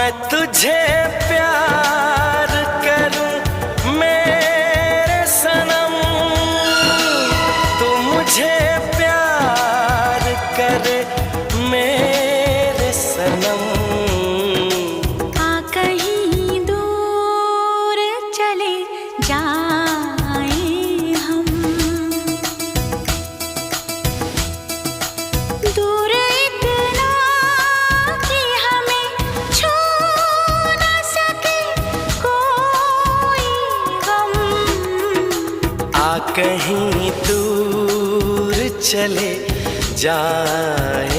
मैं तुझे प्यार करूं मेरे सनम, तू मुझे प्यार करे मेरे सनम। आ कहीं दूर चले जाए हम, दूर इतना कि हमें छू न सके कोई गम। आ कहीं दूर चले जाए